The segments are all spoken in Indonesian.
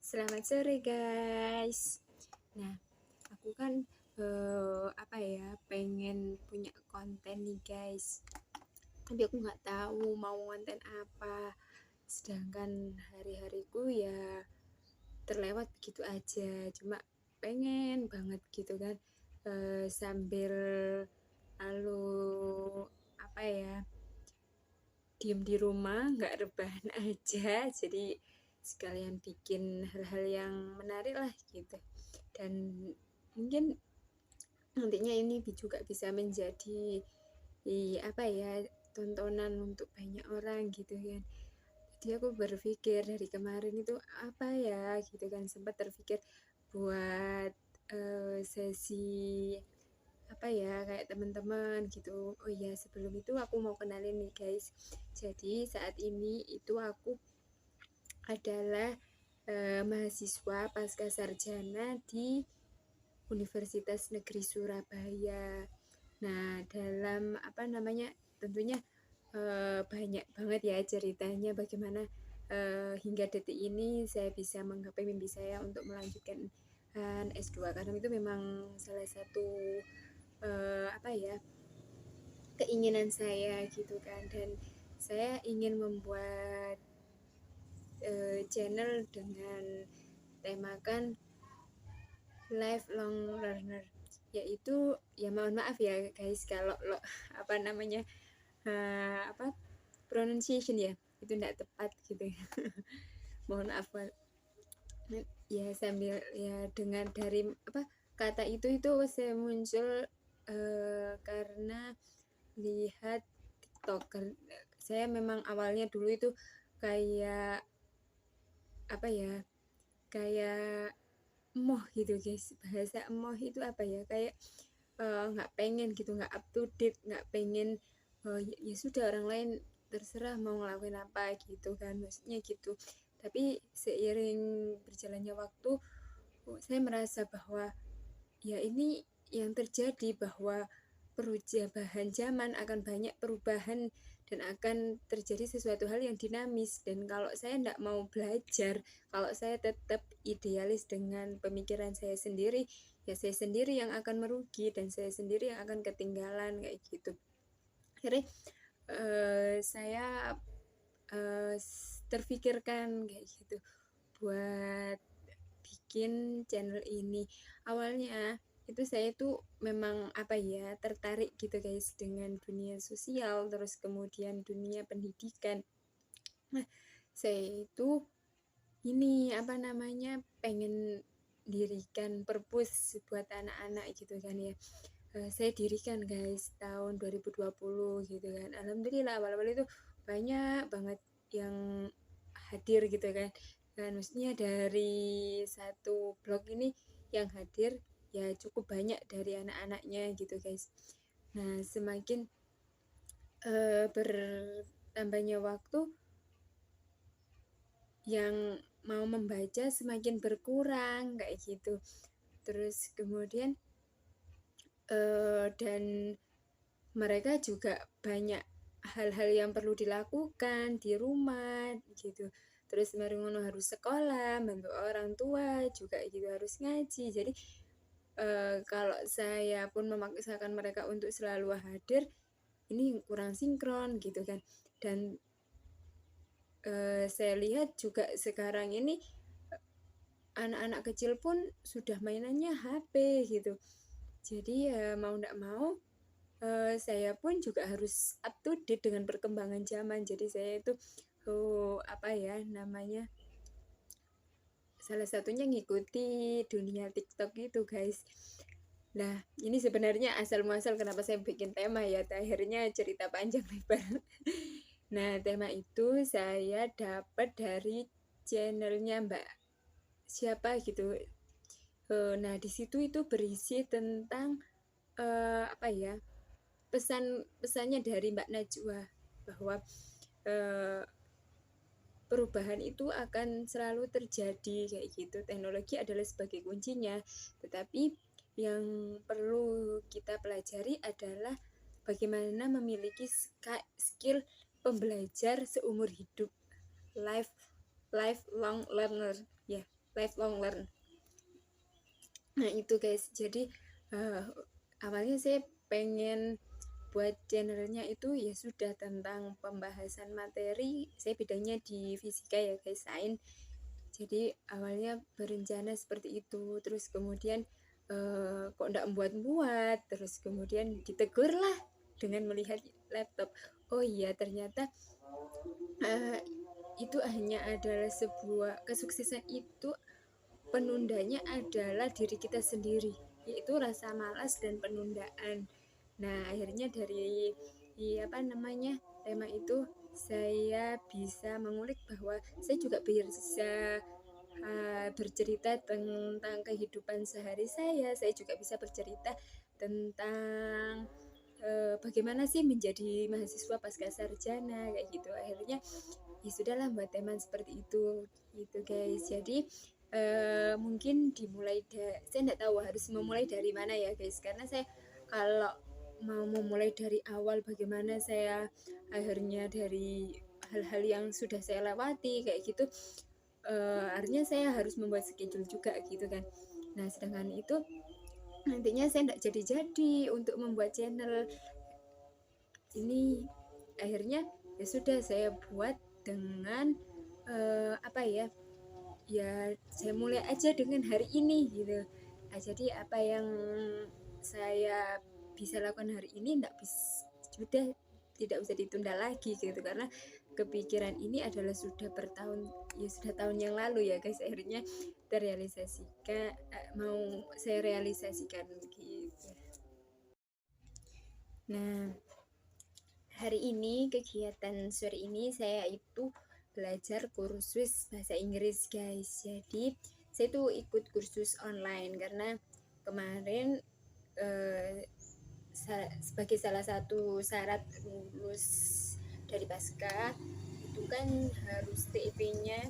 Selamat sore guys. Nah, aku kan pengen punya konten nih guys. Tapi aku nggak tahu mau konten apa. Sedangkan hari-hariku ya terlewat begitu aja. Cuma pengen banget gitu kan. Sambil lalu apa ya diem di rumah nggak rebahan aja, jadi sekalian bikin hal-hal yang menarik lah gitu. Dan mungkin nantinya ini juga bisa menjadi tontonan untuk banyak orang gitu kan. Jadi aku berpikir dari kemarin itu apa ya gitu kan, sempat terpikir buat sesi kayak teman-teman gitu. Oh iya, sebelum itu aku mau kenalin nih guys. Jadi saat ini itu aku adalah mahasiswa pasca sarjana di Universitas Negeri Surabaya. Nah, dalam tentunya banyak banget ya ceritanya bagaimana hingga detik ini saya bisa menggapai mimpi saya untuk melanjutkan S2, karena itu memang salah satu keinginan saya gitu kan. Dan saya ingin membuat channel dengan temakan lifelong learner, yaitu ya mohon maaf ya guys kalau pronunciation ya itu tidak tepat gitu ya. Mohon maaf ya, sambil ya dengan dari kata itu saya muncul karena lihat TikTok. Saya memang awalnya dulu itu kayak kayak emoh gitu guys. Bahasa emoh itu kayak nggak pengen gitu, nggak up to date, nggak pengen ya sudah orang lain terserah mau ngelakuin apa gitu kan, maksudnya gitu. Tapi seiring berjalannya waktu saya merasa bahwa ya ini yang terjadi, bahwa perubahan zaman akan banyak perubahan dan akan terjadi sesuatu hal yang dinamis. Dan kalau saya tidak mau belajar, kalau saya tetap idealis dengan pemikiran saya sendiri, ya saya sendiri yang akan merugi dan saya sendiri yang akan ketinggalan kayak gitu. Akhirnya saya terfikirkan kayak gitu buat bikin channel ini. Awalnya itu saya tuh memang tertarik gitu guys dengan dunia sosial, terus kemudian dunia pendidikan. Nah, saya itu pengen dirikan perpus buat anak-anak gitu kan ya. Saya dirikan guys tahun 2020 gitu kan. Alhamdulillah awal-awal itu banyak banget yang hadir gitu kan. Dan maksudnya dari satu blog ini yang hadir ya cukup banyak dari anak-anaknya gitu guys. Nah, semakin bertambahnya waktu, yang mau membaca semakin berkurang kayak gitu. Terus kemudian dan mereka juga banyak hal-hal yang perlu dilakukan di rumah gitu. Terus ngono harus sekolah, bantu orang tua juga gitu, harus ngaji. Jadi kalau saya pun memaksakan mereka untuk selalu hadir, ini kurang sinkron gitu kan. Dan saya lihat juga sekarang ini anak-anak kecil pun sudah mainannya HP gitu. Jadi ya mau tidak mau saya pun juga harus up to date dengan perkembangan zaman. Jadi saya itu salah satunya ngikuti dunia TikTok gitu guys. Nah, ini sebenarnya asal muasal kenapa saya bikin tema ya, akhirnya cerita panjang lebar. Nah, tema itu saya dapat dari channelnya Mbak siapa gitu. Nah, di situ itu berisi tentang pesannya dari Mbak Najwa, bahwa perubahan itu akan selalu terjadi kayak gitu. Teknologi adalah sebagai kuncinya, tetapi yang perlu kita pelajari adalah bagaimana memiliki skill pembelajar seumur hidup, lifelong learner ya, lifelong learn. Nah itu guys, jadi awalnya saya pengen buat channelnya itu ya sudah tentang pembahasan materi. Saya bidangnya di fisika ya guys, sains. Jadi awalnya berencana seperti itu, terus kemudian kok enggak buat, terus kemudian ditegur lah dengan melihat laptop. Oh iya, ternyata itu hanya adalah sebuah kesuksesan, itu penundanya adalah diri kita sendiri, yaitu rasa malas dan penundaan. Nah akhirnya dari tema itu saya bisa mengulik bahwa saya juga bisa bercerita tentang kehidupan sehari saya juga bisa bercerita tentang bagaimana sih menjadi mahasiswa pasca sarjana kayak gitu. Akhirnya ya sudahlah buat tema seperti itu gitu guys. Jadi mungkin dimulai saya nggak tahu harus memulai dari mana ya guys, karena saya kalau mau memulai dari awal bagaimana saya akhirnya dari hal-hal yang sudah saya lewati kayak gitu, artinya saya harus membuat schedule juga gitu kan. Nah sedangkan itu nantinya saya nggak jadi untuk membuat channel ini. Akhirnya ya sudah saya buat dengan saya mulai aja dengan hari ini gitu. Nah, jadi apa yang saya bisa lakukan hari ini sudah tidak bisa ditunda lagi gitu, karena kepikiran ini adalah sudah tahun yang lalu ya guys. Akhirnya terrealisasikan, mau saya realisasikan gitu. Nah hari ini kegiatan sore ini saya itu belajar kursus bahasa Inggris guys. Jadi saya tuh ikut kursus online karena kemarin sebagai salah satu syarat lulus dari pasca itu kan harus TIP-nya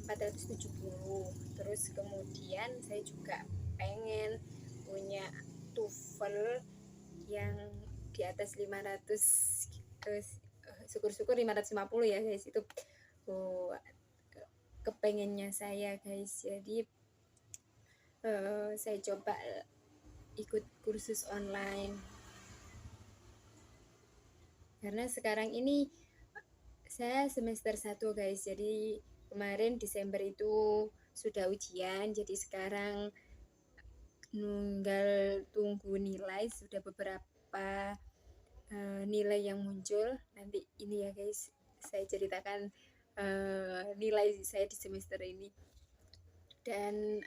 470. Terus kemudian saya juga pengen punya TOEFL yang di atas 500, syukur-syukur 550 ya guys. Itu kepengennya saya guys. Jadi saya coba ikut kursus online karena sekarang ini saya semester 1 guys. Jadi kemarin Desember itu sudah ujian, jadi sekarang tinggal tunggu nilai. Sudah beberapa nilai yang muncul. Nanti ini ya guys, saya ceritakan nilai saya di semester ini. Dan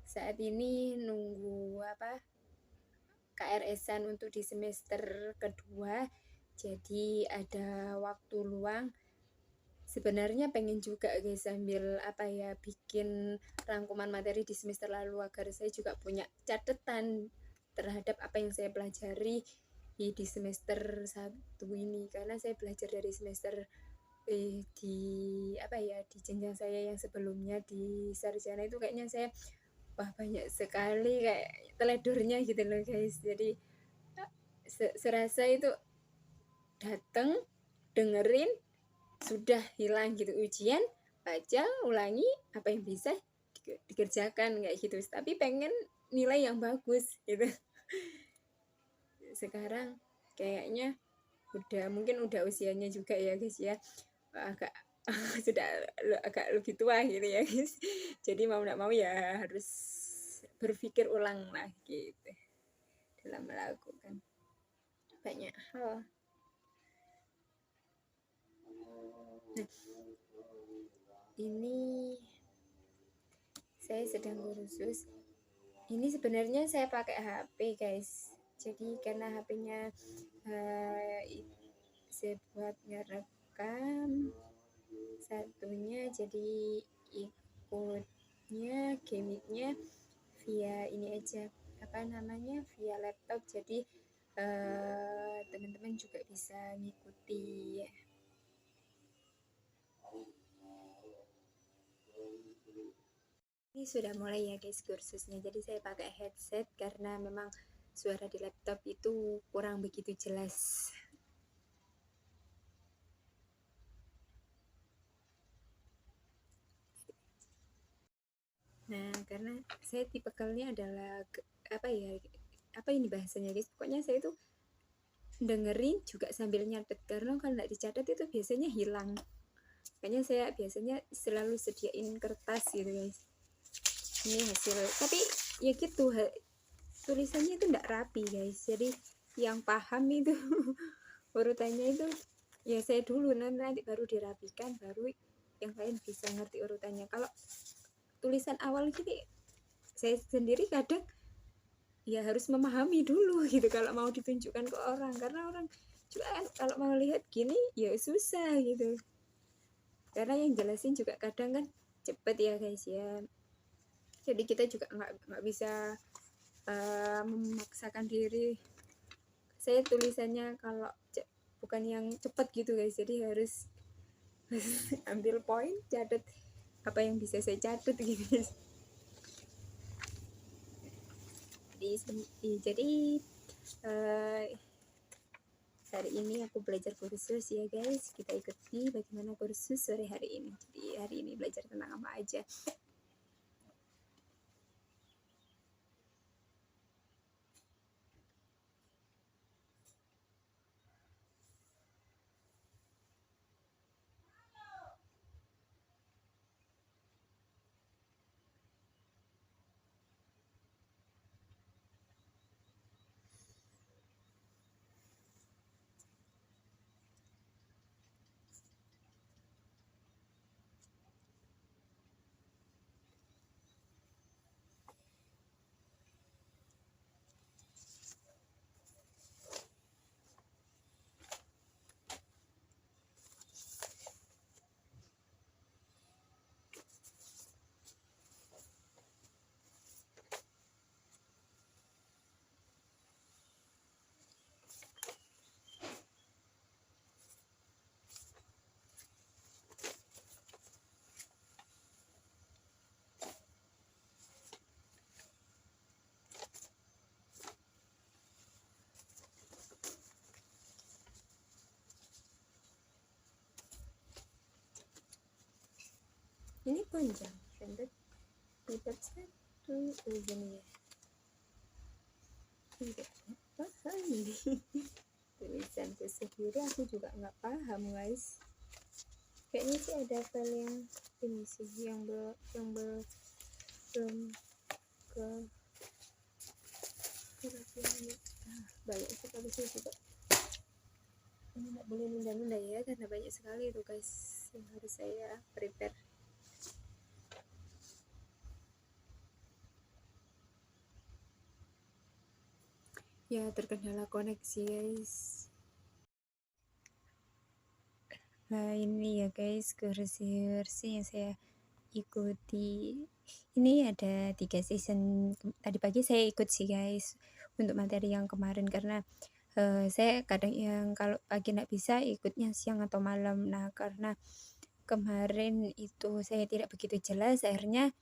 saat ini nunggu KRS-an untuk di semester kedua. Jadi ada waktu luang. Sebenarnya pengen juga guys sambil bikin rangkuman materi di semester lalu agar saya juga punya catatan terhadap apa yang saya pelajari di semester 1 ini, karena saya belajar dari semester di jenjang saya yang sebelumnya di sarjana itu kayaknya saya banyak sekali kayak teledornya gitu loh guys. Jadi serasa itu datang, dengerin, sudah hilang gitu. Ujian, baca, ulangi, apa yang bisa dikerjakan kayak gitu. Tapi pengen nilai yang bagus gitu. Sekarang kayaknya mungkin udah usianya juga ya guys ya, agak sudah agak lebih tua gitu ya guys. Jadi mau nggak mau ya harus berpikir ulang lah gitu dalam melakukan banyak hal. Nah ini saya sedang kursus. Ini sebenarnya saya pakai HP guys. Jadi karena HP-nya saya buat ngerekam satunya, jadi ikutnya gamenya via ini aja via laptop. Jadi teman-teman juga bisa ngikuti ya. Ini sudah mulai ya guys kursusnya. Jadi saya pakai headset karena memang suara di laptop itu kurang begitu jelas. Nah, karena saya tipikalnya adalah apa ini bahasanya guys, pokoknya saya itu dengerin juga sambil nyatet, karena kalau nggak dicatat itu biasanya hilang. Makanya saya biasanya selalu sediain kertas gitu guys. Ini hasil, tapi ya gitu, tulisannya itu nggak rapi guys, jadi yang paham itu urutannya itu ya saya dulu, nanti baru dirapikan, baru yang lain bisa ngerti urutannya. Kalau tulisan awal gini saya sendiri kadang ya harus memahami dulu gitu kalau mau ditunjukkan ke orang, karena orang juga kan kalau mau lihat gini ya susah gitu, karena yang jelasin juga kadang kan cepet ya guys ya, jadi kita juga nggak bisa memaksakan diri. Saya tulisannya kalau bukan yang cepet gitu guys, jadi harus ambil poin, catat apa yang bisa saya catat gitu guys. Jadi hari ini aku belajar kursus ya guys, kita ikuti bagaimana kursus sore hari ini. Jadi hari ini belajar tentang apa aja. Ini panjang, pendek, lipat satu, gini ya. Tidak paham ini. Tulisanku sendiri aku juga nggak paham guys. Kayaknya sih ada file yang ini sih, yang belum ke banyak sekali sih juga. Ini nggak boleh nunda-nunda ya, karena banyak sekali itu guys yang harus saya prepare. Ya, terkendala koneksi guys. Nah ini ya guys, kursi yang saya ikuti ini ada 3 season. Tadi pagi saya ikut sih guys untuk materi yang kemarin, karena saya kadang yang kalau pagi nggak bisa ikutnya siang atau malam. Nah karena kemarin itu saya tidak begitu jelas, akhirnya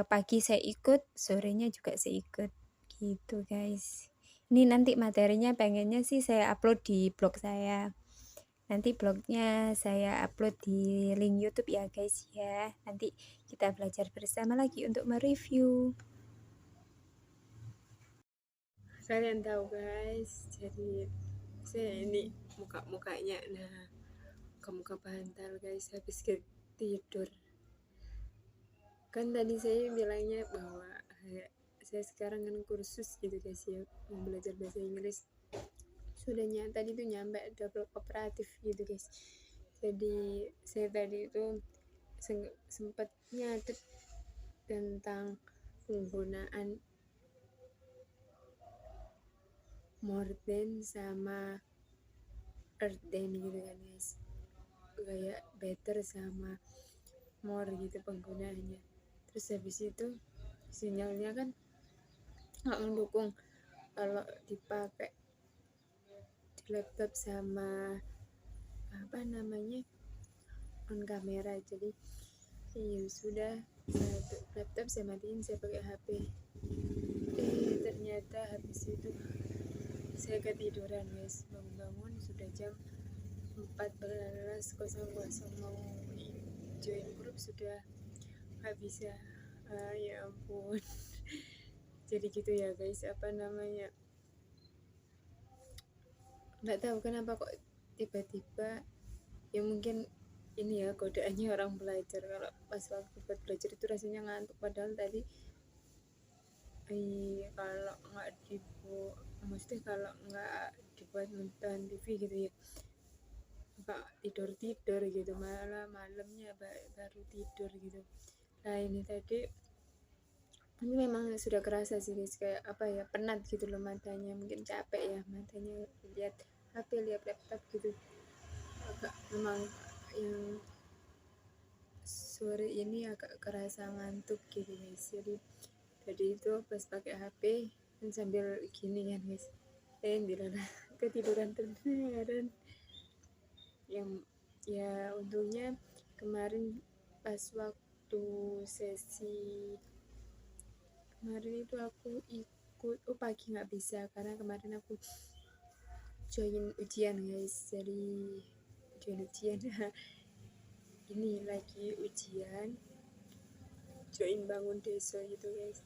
pagi saya ikut, sorenya juga saya ikut gitu guys. Ini nanti materinya pengennya sih saya upload di blog saya. Nanti blognya saya upload di link YouTube ya guys ya. Nanti kita belajar bersama lagi untuk mereview. Kalian tahu guys, jadi saya ini muka-mukanya, nah muka-muka bantal guys habis tidur. Kan tadi saya bilangnya bahwa saya sekarang kan kursus gitu guys ya, mau belajar bahasa Inggris. Sudah tadi tuh nyampe double kooperatif gitu guys. Jadi saya tadi itu sempat nyatet tentang penggunaan more than sama earth than gitu kan guys, kayak better sama more gitu penggunaannya. Terus habis itu sinyalnya kan nggak mendukung kalau dipakai di laptop sama apa namanya on kamera. Jadi ya sudah, laptop saya matiin, saya pakai HP. Ternyata habis itu saya ketiduran guys, bangun-bangun sudah jam 14.00 mau join grup, sudah nggak bisa Ya ampun. Jadi gitu ya guys, apa namanya, nggak tahu kenapa kok tiba-tiba, ya mungkin ini ya godaannya orang belajar. Kalau pas waktu buat belajar itu rasanya ngantuk, padahal tadi kalau nggak dibuat, maksudnya kalau nggak dibuat nonton TV gitu ya, nggak tidur gitu, malah malamnya baru tidur gitu. Nah ini tadi ini memang sudah kerasa sih guys, kayak apa ya, penat gitu loh matanya, mungkin capek ya matanya lihat HP, lihat laptop gitu. Agak memang yang sore ini agak kerasa ngantuk gitu guys. Jadi itu pas pakai HP dan sambil gini kan guys, dilalah ketiduran beneran. Yang ya untungnya kemarin pas waktu sesi kemarin itu aku ikut, pagi nggak bisa karena kemarin aku join ujian guys. Jadi join ujian ini lagi ujian join bangun desa gitu guys.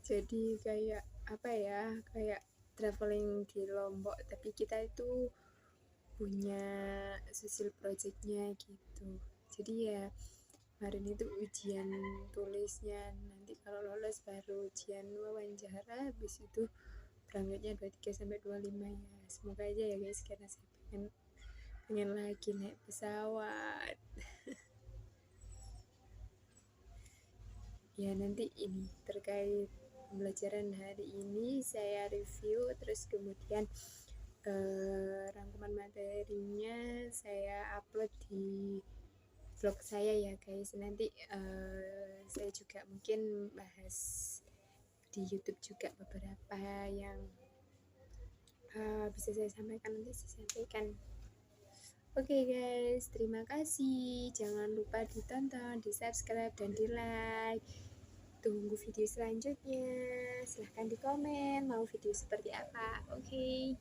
Jadi kayak apa ya, kayak traveling di Lombok, tapi kita itu punya social projectnya gitu. Jadi ya kemarin itu ujian tulisnya, nanti kalau lolos baru ujian wawancara, habis itu berangkatnya 23 sampai 25 ya. Semoga aja ya guys, karena saya pengen lagi naik pesawat. Ya nanti ini terkait pembelajaran hari ini saya review, terus kemudian rangkuman materinya saya upload di vlog saya ya guys. Nanti saya juga mungkin bahas di YouTube juga beberapa yang bisa saya sampaikan, nanti saya sampaikan. Oke guys, terima kasih. Jangan lupa ditonton, di subscribe, dan di like. Tunggu video selanjutnya. Silahkan di komen mau video seperti apa. Oke.